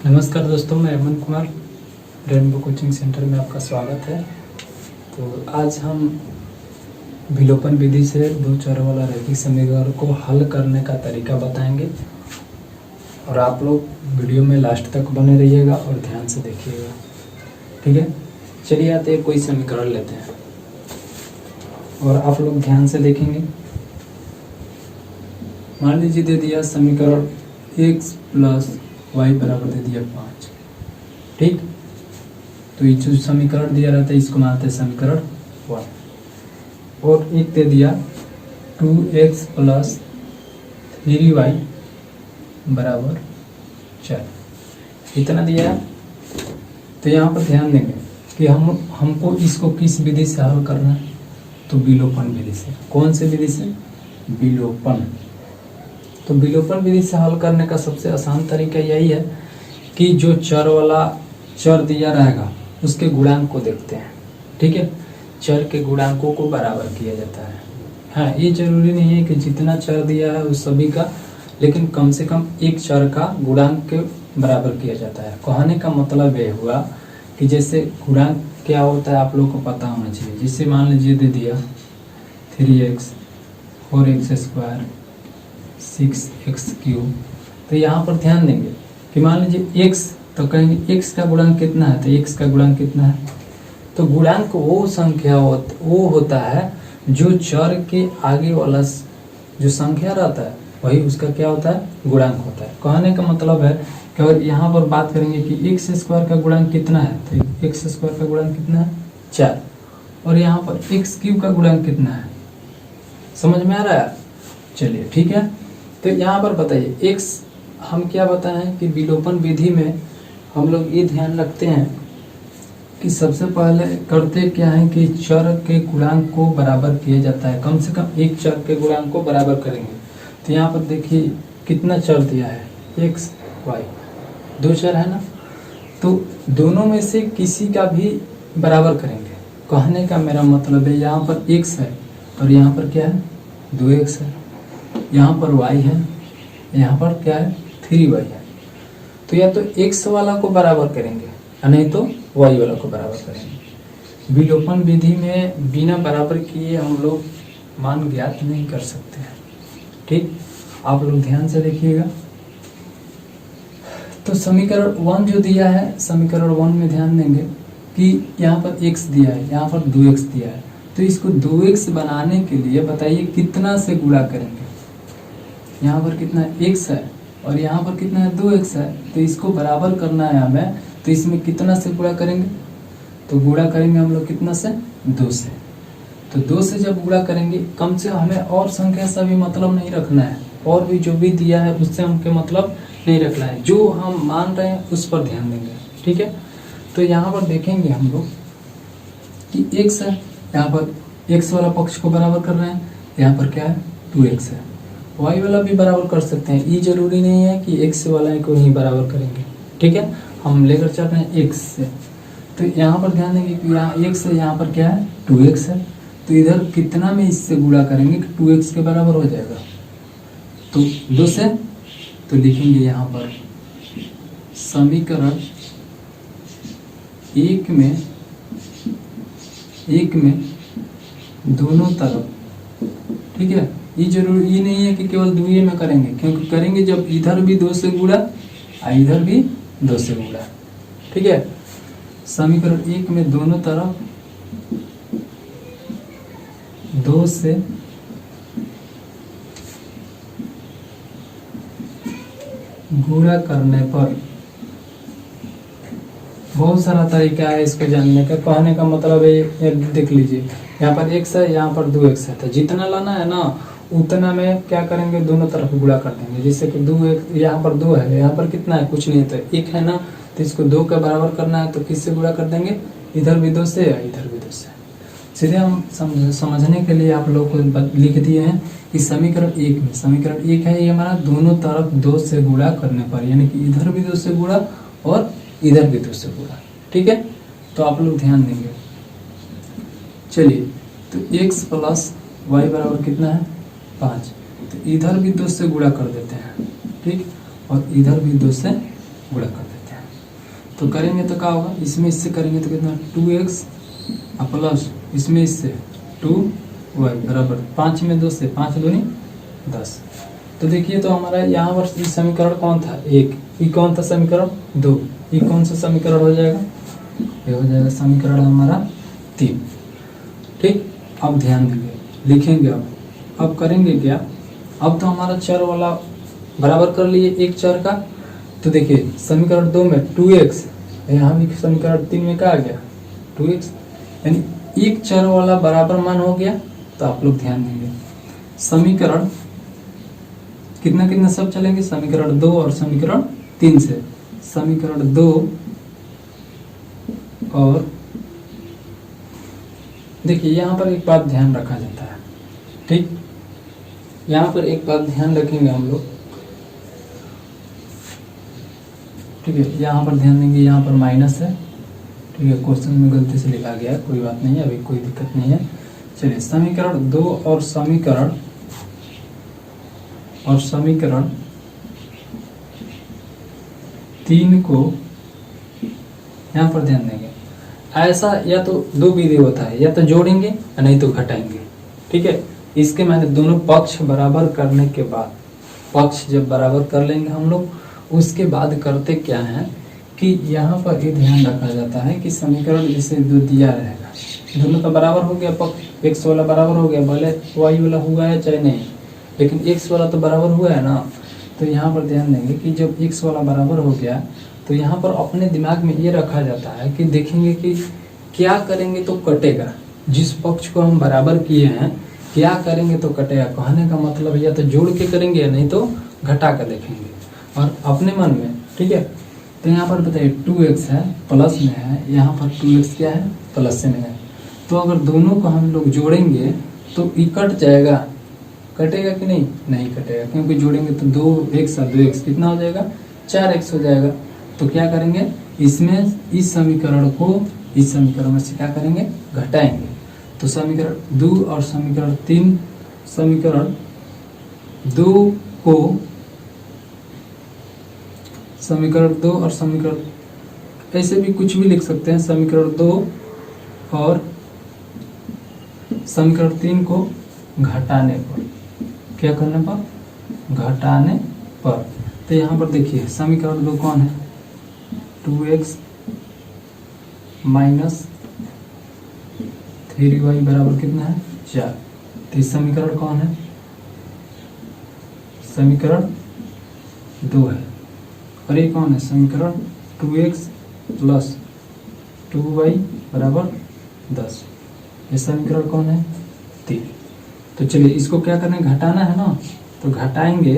नमस्कार दोस्तों, मैं Aman Kumar rainbow coaching centre में आपका स्वागत है। तो आज हम विलोपन विधि से दो चर वाला रैखिक समीकरण को हल करने का तरीका बताएंगे और आप लोग वीडियो में लास्ट तक बने रहिएगा और ध्यान से देखिएगा, ठीक है। चलिए आते हैं, कोई समीकरण लेते हैं और आप लोग ध्यान से देखेंगे। मान लीजिए दे दिया समीकरण x + y बराबर दे दिया 5, ठीक। तो ये जो समीकरण दिया रहता है इसको मानते हैं समीकरण 1। और एक दे दिया 2x + 3y बराबर 4, इतना दिया है। तो यहाँ पर ध्यान देंगे कि हमको इसको किस विधि से हल करना है, तो विलोपन विधि से। कौन से विधि से? विलोपन। तो विलोपन विधि से हल करने का सबसे आसान तरीका यही है कि जो चर वाला चर दिया रहेगा उसके गुणांक को देखते हैं, ठीक है। चर के गुणांकों को बराबर किया जाता है। हाँ, ये जरूरी नहीं है कि जितना चर दिया है उस सभी का, लेकिन कम से कम एक चर का गुणांक के बराबर किया जाता है। कहने का मतलब ये हुआ कि जैसे गुणांक क्या होता है आप लोग को पता होना चाहिए। जैसे मान लीजिए दे दिया 3x 4x², 6x³। तो यहाँ पर ध्यान देंगे कि मान लीजिए x, तो कहेंगे x का गुणांक कितना है, तो x का गुणांक कितना है। तो गुणांक वो संख्या वो होता है जो चर के आगे वाला जो संख्या रहता है वही उसका क्या होता है, गुणांक होता है। कहने का मतलब है कि अगर यहाँ पर बात करेंगे कि x² का गुणांक कितना है, तो x² का गुणांक कितना है 4, और यहाँ पर x³ का गुणांक कितना है, समझ में आ रहा है। चलिए ठीक है। तो यहाँ पर बताइए x, हम क्या बताएं कि विलोपन विधि में हम लोग ये ध्यान रखते हैं कि सबसे पहले करते क्या है कि चर के गुणांक को बराबर किया जाता है। कम से कम एक चर के गुणांक को बराबर करेंगे। तो यहाँ पर देखिए कितना चर दिया है, x y, दो चर है ना, तो दोनों में से किसी का भी बराबर करेंगे। कहने का मेरा मतलब है यहाँ पर x है और यहाँ पर क्या है 2x है, यहाँ पर y है, यहाँ पर क्या है 3y है। तो या तो x वाला को बराबर करेंगे या नहीं तो y वाला को बराबर करेंगे। विलोपन विधि में बिना बराबर किए हम लोग मान ज्ञात नहीं कर सकते हैं, ठीक। आप लोग ध्यान से देखिएगा। तो समीकरण 1 जो दिया है, समीकरण 1 में ध्यान देंगे कि यहाँ पर x दिया है, यहाँ पर 2x दिया है। तो इसको 2x बनाने के लिए बताइए कितना से गुणा करेंगे। यहाँ पर कितना x है और यहाँ पर कितना है 2x है। तो इसको बराबर करना है हमें, तो इसमें कितना से गुणा करेंगे, तो गुणा करेंगे हम लोग कितना से 2 से। तो 2 से जब गुणा करेंगे, कम से हमें और संख्या से भी मतलब नहीं रखना है, और भी जो भी दिया है उससे हमके मतलब नहीं रखना है। जो हम मान रहे हैं उस पर ध्यान देंगे, ठीक है। तो यहाँ पर देखेंगे हम लोग कि x है, यहाँ पर x वाला पक्ष को बराबर कर रहे हैं, यहाँ पर क्या है 2x है। y वाला भी बराबर कर सकते हैं, ये जरूरी नहीं है कि x वाला को ही बराबर करेंगे, ठीक है। हम लेकर चल रहे हैं x से। तो यहाँ पर ध्यान देंगे कि यहाँ x है, यहाँ पर क्या है 2x है। तो इधर कितना में इससे गुणा करेंगे कि 2x के बराबर हो जाएगा, तो 2 से। तो लिखेंगे यहाँ पर समीकरण 1 में दोनों तरफ, ठीक है। ये जरूरी ये नहीं है कि केवल द्वितीय में करेंगे, क्योंकि करेंगे जब इधर भी 2 से गुणा और इधर भी 2 से गुणा, ठीक है। समीकरण 1 में दोनों तरफ 2 से गुणा करने पर, बहुत सारा तरीका है इसको जानने का। कहने का मतलब है, देख लीजिए यहाँ पर x है, यहाँ पर 2x है। तो जितना लाना है ना उतना में क्या करेंगे, दोनों तरफ गुणा कर देंगे। जैसे कि 2x, यहाँ पर 2 है, यहाँ पर कितना है कुछ नहीं है, तो 1 है ना, तो इसको 2 के बराबर करना है, तो किससे गुणा कर देंगे इधर भी 2 से और इधर भी 2 से। सीधे हम समझने के लिए आप लोग को लिख दिए हैं कि समीकरण 1 में, समीकरण 1 है ये हमारा दोनों तरफ 2 से गुणा करने पर, यानी कि इधर भी 2 से गुणा और इधर भी 2 से गुणा। ठीक है, तो आप लोग ध्यान देंगे। चलिए, तो x प्लस वाई बराबर कितना है 5, तो इधर भी 2 से गुणा कर देते हैं, ठीक, और इधर भी 2 से गुणा कर देते हैं। तो करेंगे तो क्या होगा, इसमें इससे करेंगे तो कितना 2x प्लस इसमें इससे 2y बराबर 5 में 2 से 5 दूनी 10। तो देखिए, तो हमारा यहाँ पर समीकरण कौन था 1, ये कौन था समीकरण 2, ये कौन सा समीकरण हो जाएगा, ये हो जाएगा समीकरण हमारा 3। ठीक, अब ध्यान देंगे, लिखेंगे। अब करेंगे क्या, अब तो हमारा चर वाला बराबर कर लिए एक चर का। तो देखिए समीकरण 2 में 2x, यहाँ भी समीकरण 3 में क्या आ गया 2x, यानी एक चर वाला बराबर मान हो गया। तो आप लोग ध्यान देंगे, समीकरण कितना कितना सब चलेंगे, समीकरण 2 और समीकरण 3 से, समीकरण 2 और देखिए यहाँ पर एक बात ध्यान रखा जाता है। ठीक, यहाँ पर एक बात ध्यान रखेंगे हम लोग। ठीक है, यहाँ पर ध्यान देंगे, यहाँ पर माइनस है। ठीक है, क्वेश्चन में गलती से लिखा गया है, कोई बात नहीं है, अभी कोई दिक्कत नहीं है। चलिए, समीकरण 2 और समीकरण 3 को यहाँ पर ध्यान देंगे। ऐसा या तो 2 विधि होता है, या तो जोड़ेंगे या नहीं तो घटाएंगे। ठीक है, इसके मैंने दोनों पक्ष बराबर करने के बाद, पक्ष जब बराबर कर लेंगे हम लोग, उसके बाद करते क्या है कि यहाँ पर ये ध्यान रखा जाता है कि समीकरण जैसे 2 दिया रहेगा, दोनों तो बराबर हो गया, पक्ष x वाला बराबर हो गया, भले y वाला हुआ है चाहे नहीं, लेकिन x वाला तो बराबर हुआ है ना। तो यहाँ पर ध्यान देंगे कि जब x वाला बराबर हो गया, तो यहाँ पर अपने दिमाग में ये रखा जाता है कि देखेंगे कि क्या करेंगे तो कटेगा, जिस पक्ष को हम बराबर किए हैं क्या करेंगे तो कटेगा। कहने का मतलब या तो जोड़ के करेंगे या नहीं तो घटा कर देखेंगे, और अपने मन में। ठीक है, तो यहाँ पर बताइए 2x है प्लस में है, यहाँ पर 2x क्या है प्लस में है। तो अगर दोनों को हम लोग जोड़ेंगे तो ये कट जाएगा, कटेगा कि नहीं, नहीं कटेगा, क्योंकि जोड़ेंगे तो 2x और 2x कितना हो जाएगा 4x हो जाएगा। तो क्या करेंगे, इसमें इस समीकरण को इस समीकरण में से क्या करेंगे घटाएंगे। तो समीकरण 2 और समीकरण 3, समीकरण 2 को समीकरण 2 और समीकरण ऐसे भी कुछ भी लिख सकते हैं, समीकरण 2 और समीकरण 3 को घटाने पर, क्या करने पर, घटाने पर। तो यहाँ पर देखिए समीकरण 2 कौन है 2x माइनस 3y बराबर कितना है 4। तो इस समीकरण कौन है, समीकरण 2 है। और ये कौन है, समीकरण 2x प्लस 2y बराबर 10। ये समीकरण कौन है 3। तो चलिए इसको क्या करना है, घटाना है ना, तो घटाएंगे।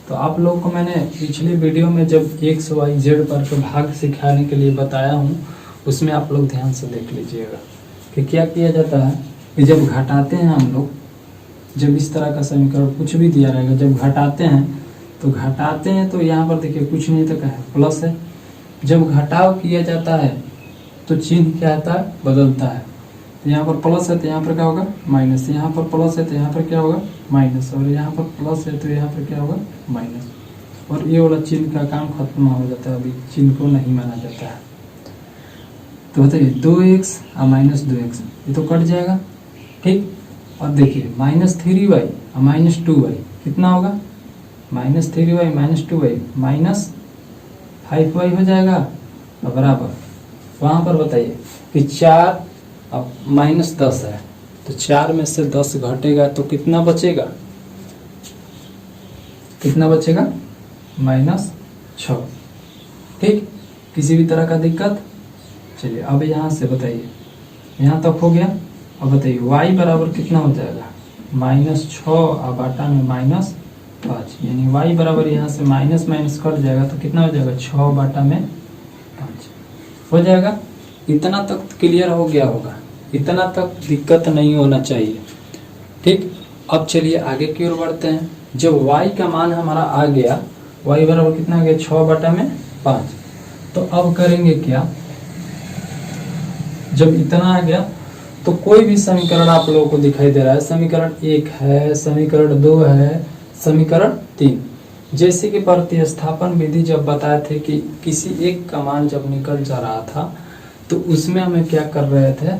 तो आप लोगों को मैंने पिछली वीडियो में जब x y z पर के भाग सिखाने के लिए बताया हूँ, उसमें आप लोग ध्यान से देख लीजिएगा कि क्या किया जाता है कि जब घटाते हैं हम लोग, जब इस तरह का समीकरण कुछ भी दिया रहेगा, जब घटाते हैं तो यहाँ पर देखिए कुछ नहीं तो क्या है प्लस है। जब घटाव किया जाता है तो चिन्ह क्या आता है, बदलता है। तो यहाँ पर प्लस है तो यहाँ पर क्या होगा माइनस, यहाँ पर प्लस है तो यहाँ पर क्या होगा माइनस, और यहाँ पर प्लस है तो यहाँ पर क्या होगा माइनस। और ये वाला चिन्ह का काम खत्म हो जाता है, अभी चिन्ह को नहीं माना जाता है। तो बताइए 2x और माइनस 2x ये तो कट जाएगा। ठीक, और देखिए माइनस 3y और माइनस 2y कितना होगा, minus 3y minus 2y minus 5y हो जाएगा, और बराबर वहाँ पर बताइए कि 4 अब माइनस 10 है, तो 4 में से 10 घटेगा तो कितना बचेगा, कितना बचेगा माइनस 6। ठीक, किसी भी तरह का दिक्कत। चलिए अब यहाँ से बताइए, यहाँ तक हो गया। अब बताइए y बराबर कितना हो जाएगा माइनस 6 और बाटा में माइनस 5, यानी y बराबर यहाँ से माइनस माइनस कट जाएगा तो कितना हो जाएगा 6 बाटा में 5 हो जाएगा। इतना तक क्लियर हो गया होगा, इतना तक दिक्कत नहीं होना चाहिए। ठीक, अब चलिए आगे की ओर बढ़ते हैं। जब y का मान हमारा आ गया, y बराबर कितना आ गया 6/5, तो अब करेंगे क्या, जब इतना आ गया तो कोई भी समीकरण आप लोगों को दिखाई दे रहा है, समीकरण 1 है, समीकरण 2 है, समीकरण 3, जैसे कि प्रतिस्थापन विधि जब बताए थे कि किसी एक का मान जब निकल जा रहा था तो उसमें हमें क्या कर रहे थे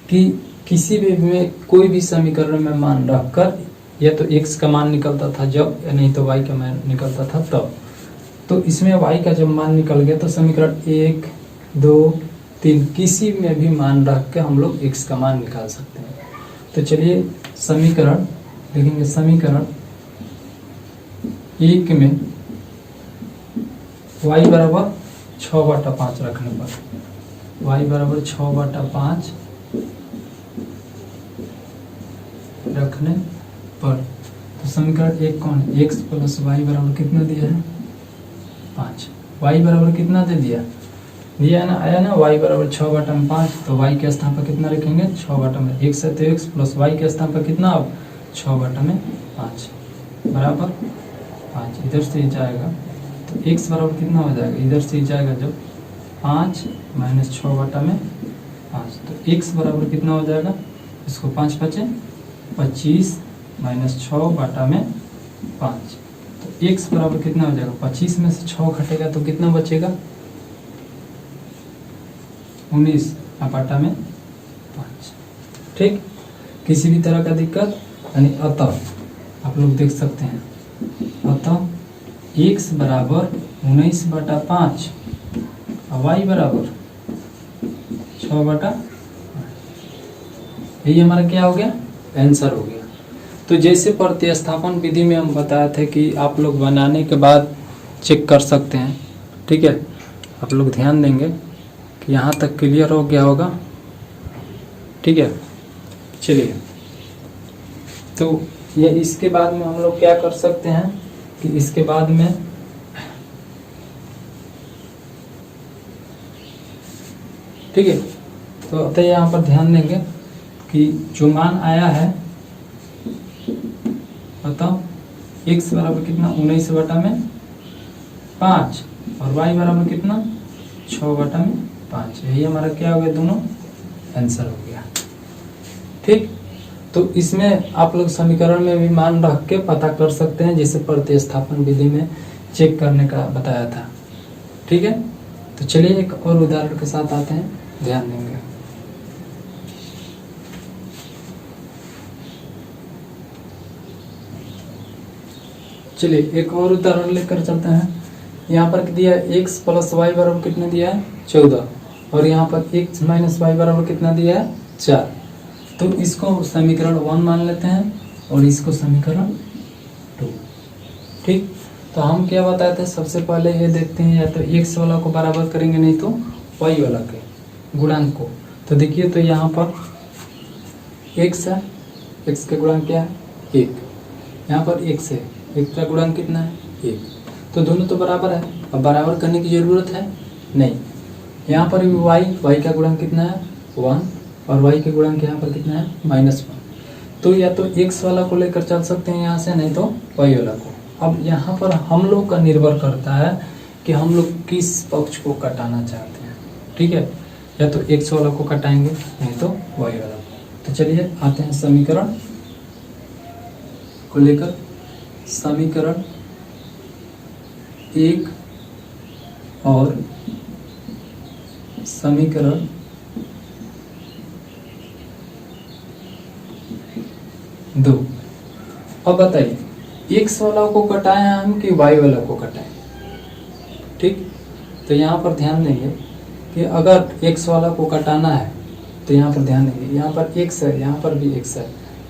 कि किसी भी में कोई भी समीकरण में मान रखकर या तो x का मान निकलता था जब, या नहीं तो y का मान निकलता था तब। तो इसमें y का जब मान निकल गया तो समीकरण 1, 2, 3 किसी में भी मान रख के हम लोग x का मान निकाल सकते हैं। तो चलिए समीकरण लिखेंगे, समीकरण 1 में y बराबर 6/5 रखने पर, y बराबर 6/5 रखने पर, तो समीकरण 1 कौन है, x प्लस वाई बराबर कितना दिया है 5, y बराबर कितना दे दिया है ना, आया ना, y बराबर 6/5, तो y के स्थान पर कितना रखेंगे 6/5, x है तो x प्लस y के स्थान पर कितना, अब 6/5 बराबर 5, इधर से जाएगा तो x बराबर कितना हो जाएगा, इधर से जाएगा जब 5 माइनस 6/5, तो x बराबर कितना हो जाएगा, इसको 5 बचे 25 माइनस 6/5, तो x बराबर कितना हो जाएगा, 25 में से 6 घटेगा तो कितना बचेगा 19/5। ठीक, किसी भी तरह का दिक्कत यानी अतः आप लोग देख सकते हैं, अतः x बराबर 19/5 और y बराबर 6/5, यही हमारा क्या हो गया, आंसर हो गया। तो जैसे प्रतिस्थापन विधि में हम बताए थे कि आप लोग बनाने के बाद चेक कर सकते हैं। ठीक है, आप लोग ध्यान देंगे कि यहाँ तक क्लियर हो गया होगा। ठीक है, चलिए तो ये इसके बाद में हम लोग क्या कर सकते हैं कि इसके बाद में ठीक है, तो अतः यहाँ पर ध्यान देंगे कि जो मान आया है बताओ x बराबर कितना 19/5 और y बराबर कितना 6/5, यही हमारा क्या हो गया, दोनों आंसर हो गया। ठीक, तो इसमें आप लोग समीकरण में भी मान रख के पता कर सकते हैं, जैसे प्रतिस्थापन विधि में चेक करने का बताया था। ठीक है, तो चलिए एक और उदाहरण के साथ आते हैं, ध्यान देंगे। चलिए एक और उदाहरण लेकर चलते हैं। यहाँ पर दिया x प्लस वाई बराबर कितना दिया है 14, और यहाँ पर x माइनस वाई बराबर कितना दिया है 4। तो इसको समीकरण 1 मान लेते हैं और इसको समीकरण 2। ठीक, तो हम क्या बताए थे, सबसे पहले ये देखते हैं, या तो x वाला को बराबर करेंगे नहीं तो y वाला के गुणांक को। तो देखिए, तो यहाँ पर x है, x का गुणांक क्या है 1, यहाँ पर x है, x का गुणांक कितना है 1, तो दोनों तो बराबर है, अब बराबर करने की जरूरत है नहीं। यहाँ पर भी y का गुणांक कितना है 1 और y के गुणांक यहाँ पर कितना है -1, तो या तो x वाला को लेकर चल सकते हैं यहाँ से, नहीं तो y वाला को। अब यहाँ पर हम लोग का निर्भर करता है कि हम लोग किस पक्ष को कटाना चाहते हैं। ठीक है, या तो x वाला को कटाएंगे नहीं तो y वाला को। तो चलिए आते हैं समीकरण को लेकर। समीकरण 1 और समीकरण 2। अब बताइए x वाला को कटाएं हम कि y वाला को कटाएं। ठीक, तो यहाँ पर ध्यान देंगे कि अगर x वाला को कटाना है तो यहाँ पर ध्यान देंगे, यहाँ पर x है, यहाँ पर भी x है,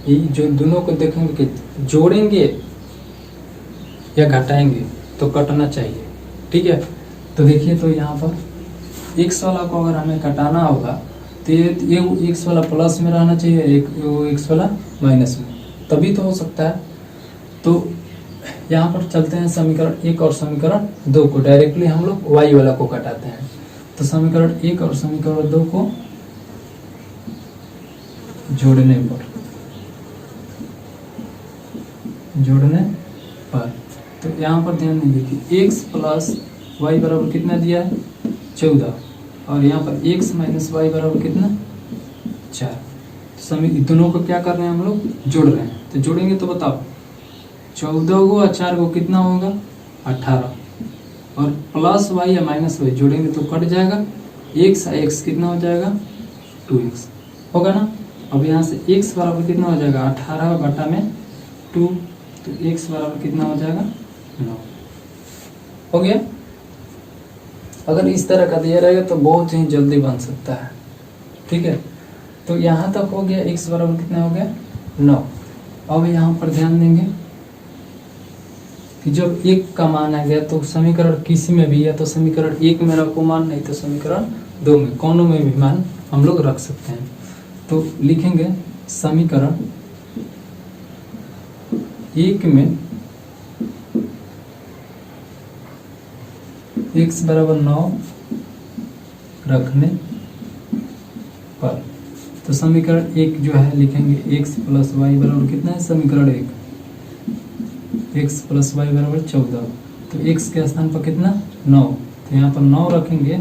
ये जो दोनों को देखेंगे कि जोड़ेंगे या घटाएंगे तो कटना चाहिए। ठीक है, तो देखिए, तो यहाँ पर x वाला को अगर हमें कटाना होगा तो ये x वाला प्लस में रहना चाहिए, एक x वाला माइनस में, तभी तो हो सकता है। तो यहाँ पर चलते हैं समीकरण 1 और समीकरण 2 को, डायरेक्टली हम लोग y वाला को कटाते हैं। तो समीकरण 1 और समीकरण 2 को जोड़ने पर तो यहाँ पर ध्यान देंगे कि x प्लस वाई बराबर कितना दिया है 14 और यहाँ पर x माइनस वाई बराबर कितना 4। तो दोनों को क्या कर रहे हैं हम लोग जोड़ रहे हैं। तो जोड़ेंगे तो बताओ 14 को और 4 को कितना होगा 18 और प्लस वाई या माइनस वाई जोड़ेंगे तो कट जाएगा x कितना हो जाएगा 2x होगा ना। अब यहाँ से x बराबर कितना हो जाएगा 18 बटा में 2 तो x बराबर कितना हो जाएगा 9 हो गया। अगर इस तरह का दिया रहेगा तो बहुत ही जल्दी बन सकता है। ठीक है, तो यहाँ तक हो गया x बराबर कितना हो गया 9। अब यहाँ पर ध्यान देंगे कि जब 1 का मान आ गया तो समीकरण किसी में भी या तो समीकरण 1 में रखो मान, नहीं तो समीकरण 2 में, कोनों में भी मान हम लोग रख सकते हैं। तो लिखेंगे समीकरण 1 में x बराबर 9 रखने पर तो समीकरण 1 जो है लिखेंगे x प्लस वाई बराबर कितना है समीकरण 1 x प्लस वाई बराबर 14। तो x के स्थान पर कितना 9 तो यहाँ पर 9 रखेंगे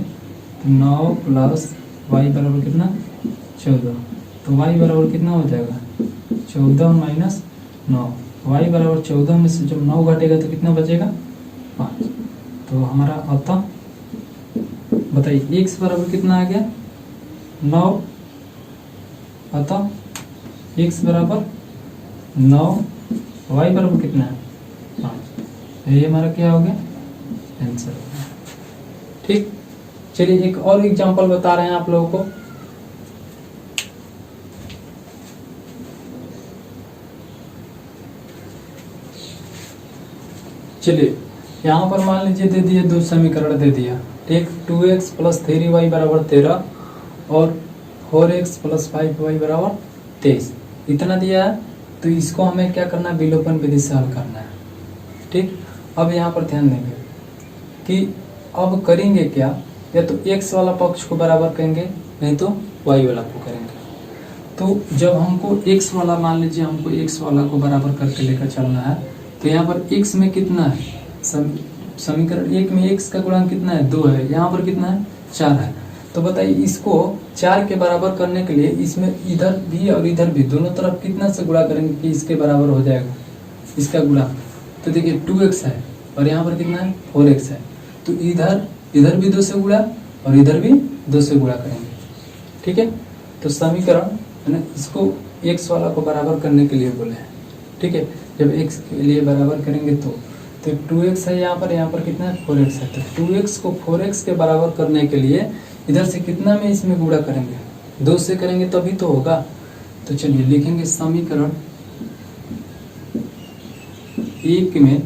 तो 9 प्लस वाई बराबर कितना 14 तो y बराबर कितना हो जाएगा 14 माइनस 9 y बराबर 14 में से जब 9 घटेगा तो कितना बचेगा 5। तो हमारा अतः बताइए x बराबर कितना आ गया 9 अतः x बराबर 9 y बराबर कितना है 5। ये हमारा क्या हो गया आंसर हो गया। ठीक, चलिए एक और एग्जांपल बता रहे हैं आप लोगों को। चलिए यहाँ पर मान लीजिए दे दिए 2 समीकरण दे दिया। ठीक, 2x प्लस 3y बराबर 13 और 4x प्लस 5y बराबर 23 इतना दिया है। तो इसको हमें क्या करना है विलोपन विधि से हल करना है। ठीक, अब यहाँ पर ध्यान देंगे कि अब करेंगे क्या, या तो x वाला पक्ष को बराबर करेंगे नहीं तो y वाला को करेंगे। तो जब हमको x वाला मान लीजिए हमको x वाला को बराबर करके लेकर चलना है तो यहाँ पर x में कितना है समीकरण 1 में x का गुणांक कितना है 2 है, यहाँ पर कितना है 4 है। तो बताइए इसको 4 के बराबर करने के लिए इसमें इधर भी और इधर भी दोनों तरफ कितना से गुणा करेंगे कि इसके बराबर हो जाएगा इसका गुणांक। तो देखिए 2x है और यहाँ पर कितना है 4x है। तो इधर भी 2 से गुणा और इधर भी 2 से गुणा करेंगे। ठीक है, तो समीकरण है ना इसको x वाला को बराबर करने के लिए बोले हैं। ठीक है, जब x के लिए बराबर करेंगे तो 2x है यहाँ पर कितना है 4x है। तो 2x को 4x के बराबर करने के लिए इधर से कितना में इसमें गुणा करेंगे 2 से करेंगे तभी तो होगा। तो चलिए लिखेंगे समीकरण 1 में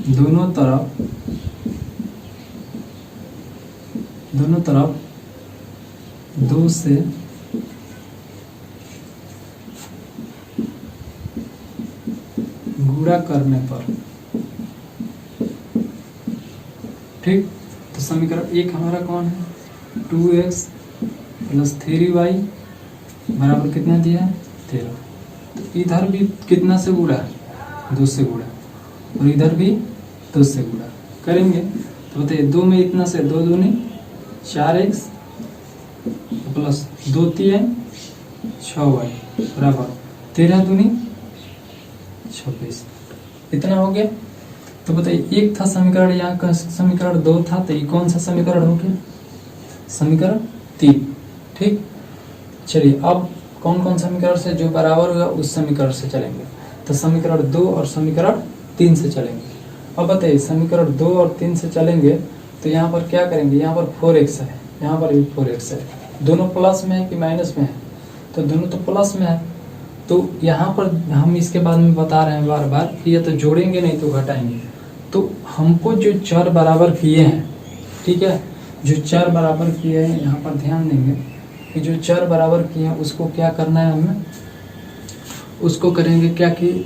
दोनों तरफ 2 से गुणा करने पर। ठीक, तो समीकरण 1 हमारा कौन है 2x प्लस 3y बराबर कितना दिया है 13। तो इधर भी कितना से गुणा 2 से गुणा और इधर भी 2 से गुणा करेंगे तो बताइए 2 में इतना से 2 दूनी 4x प्लस 2 3 6y बराबर 13 दूनी 26 इतना हो गया। तो बताइए एक था समीकरण, यहाँ का समीकरण 2 था, तो ये कौन सा समीकरण हो गया समीकरण 3। ठीक, चलिए अब कौन कौन समीकरण से जो बराबर होगा उस समीकरण से चलेंगे। तो समीकरण 2 और समीकरण 3 से चलेंगे। अब बताइए समीकरण 2 और 3 से चलेंगे तो यहाँ पर क्या करेंगे, यहाँ पर 4x है, यहाँ पर भी 4x है, दोनों प्लस में है कि माइनस में है, तो दोनों तो प्लस में है। तो यहाँ पर हम इसके बाद में बता रहे हैं बार बार कि ये तो जोड़ेंगे नहीं तो घटाएंगे। तो हमको जो चर बराबर किए हैं, ठीक है, जो चर बराबर किए हैं यहाँ पर ध्यान देंगे कि जो चर बराबर किए हैं उसको क्या करना है, हमें उसको करेंगे क्या कि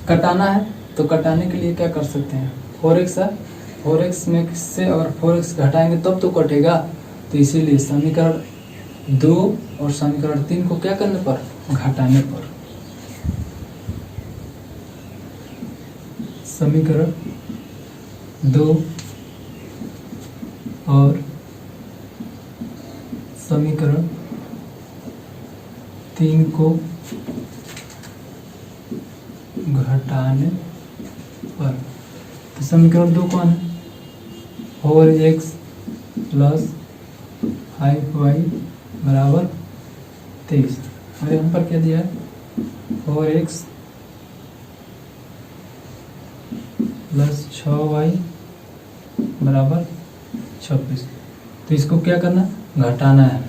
कटाना है। तो घटाने के लिए क्या कर सकते हैं, 4x है, 4x में से अगर 4x घटाएंगे तब तो कटेगा, तो इसीलिए समीकरण 2 और समीकरण 3 को क्या करने पर, घटाने पर। समीकरण 2 और समीकरण 3 को घटाने पर, तो समीकरण 2 कौन है, 4x प्लस 5y बराबर 23। और यहाँ पर क्या दिया है, 4x प्लस 6y बराबर 26। तो इसको क्या करना है, घटाना है,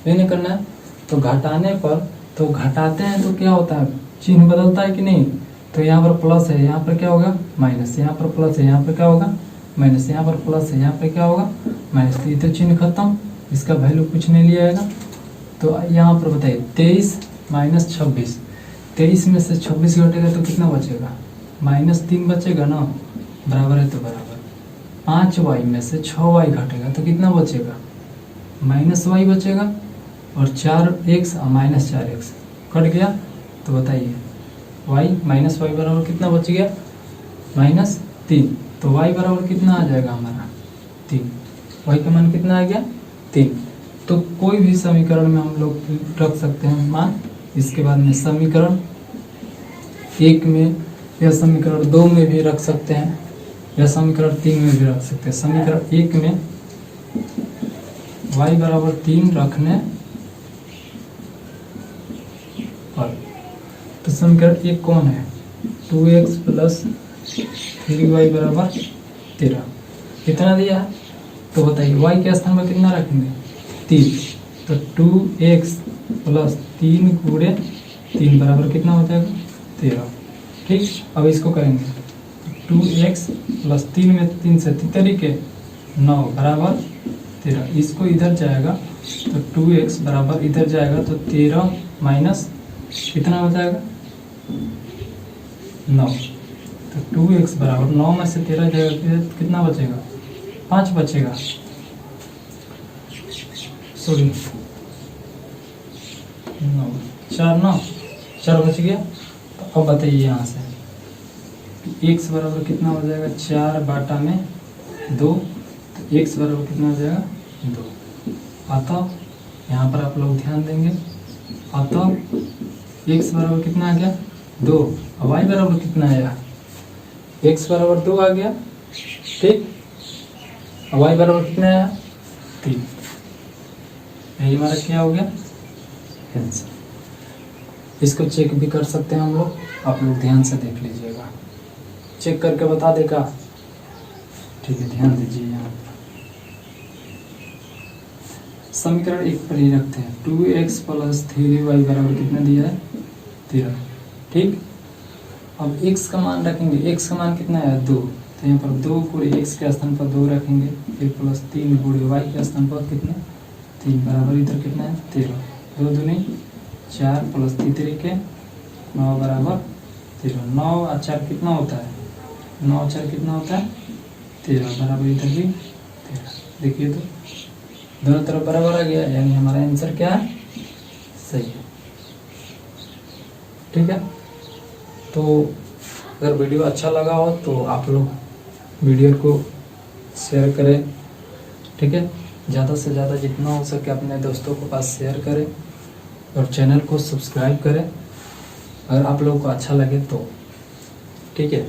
ये नहीं करना है। तो घटाने पर, तो घटाते हैं तो क्या होता है, चिन्ह बदलता है कि नहीं, तो यहाँ पर प्लस है, यहाँ पर क्या होगा माइनस, यहाँ पर प्लस है, यहाँ पर क्या होगा माइनस, यहाँ पर प्लस है, यहाँ पर क्या होगा माइनस। तो इधर चिन्ह खत्म, इसका वैल्यू कुछ नहीं लिया जाएगा। तो यहाँ पर बताइए 23 माइनस 26, 23 में से 26 घटेगा तो कितना बचेगा, -3 बचेगा ना, बराबर है तो बराबर। 5y में से 6y घटेगा तो कितना बचेगा, -y बचेगा, और 4x और -4x कट गया। तो बताइए y माइनस वाई बराबर कितना बच गया, -3। तो y बराबर कितना आ जाएगा हमारा 3, y का मान कितना आ गया 3। तो कोई भी समीकरण में हम लोग रख सकते हैं मान। इसके बाद में समीकरण 1 में या समीकरण 2 में भी रख सकते हैं, या समीकरण 3 में भी रख सकते हैं। समीकरण 1 में y बराबर 3 रखने पर, तो समीकरण 1 कौन है, 2x प्लस 3y बराबर 13। कितना दिया है, तो बताइए y के स्थान पर कितना रखेंगे 3, तो 2x प्लस 3 गुणे 3 बराबर कितना हो जाएगा 13। ठीक, अब इसको करेंगे 2x प्लस 3 में 3 से 3 के 9 बराबर 13। इसको इधर जाएगा तो 2x बराबर इधर जाएगा तो 13 माइनस कितना हो जाएगा 9। तो 2x बराबर 9 में से 13 जाएगा कितना बचेगा 5 बचेगा, सॉरी 4 बच गया। तो अब बताइए यहाँ से x बराबर कितना हो जाएगा 4 बाटा में 2, तो x बराबर कितना हो जाएगा 2। अतः यहाँ पर आप लोग ध्यान देंगे, अतः x बराबर कितना आ गया 2, और y बराबर कितना आया, x बराबर 2 आ गया, ठीक, और y बराबर कितना आया 3। यही हमारा क्या हो गया आंसर। इसको चेक भी कर सकते हैं हम लोग, आप लोग ध्यान से देख लीजिएगा, चेक करके बता देगा। ठीक है, ध्यान दीजिए। यहाँ समीकरण 1 पर ही रखते हैं, 2x प्लस 3y बराबर कितना दिया है 13। ठीक, अब x का मान रखेंगे, x का मान कितना है 2, तो यहाँ पर 2 गुणे x के स्थान पर 2 रखेंगे, फिर प्लस 3 गुणे y के स्थान पर कितना 3 बराबर इधर कितना है 13। 2 दूनी 4 प्लस 3 के 9 बराबर 13। 9 और 4 कितना होता है, 9 और 4 कितना होता है 13 बराबर इधर भी 13। देखिए तो दोनों तरफ बराबर आ गया, यानी हमारा आंसर क्या है सही है। ठीक है, तो अगर वीडियो अच्छा लगा हो तो आप लोग वीडियो को शेयर करें। ठीक है, ज़्यादा से ज़्यादा जितना हो सके अपने दोस्तों के पास शेयर करें, और चैनल को सब्सक्राइब करें अगर आप लोगों को अच्छा लगे तो। ठीक है,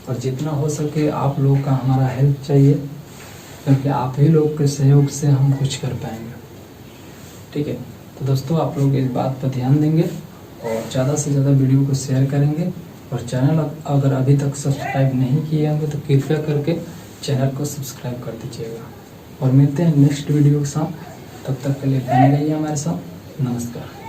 और जितना हो सके आप लोगों का हमारा हेल्प चाहिए, क्योंकि आप ही लोग के सहयोग से हम कुछ कर पाएंगे। ठीक है, तो दोस्तों आप लोग इस बात पर ध्यान देंगे और ज़्यादा से ज़्यादा वीडियो को शेयर करेंगे, और चैनल अगर अभी तक सब्सक्राइब नहीं किए होंगे तो कृपया करके चैनल को सब्सक्राइब कर दीजिएगा। और मिलते हैं नेक्स्ट वीडियो के साथ, तब तक के लिए बने रहिए हमारे साथ। नमस्कार।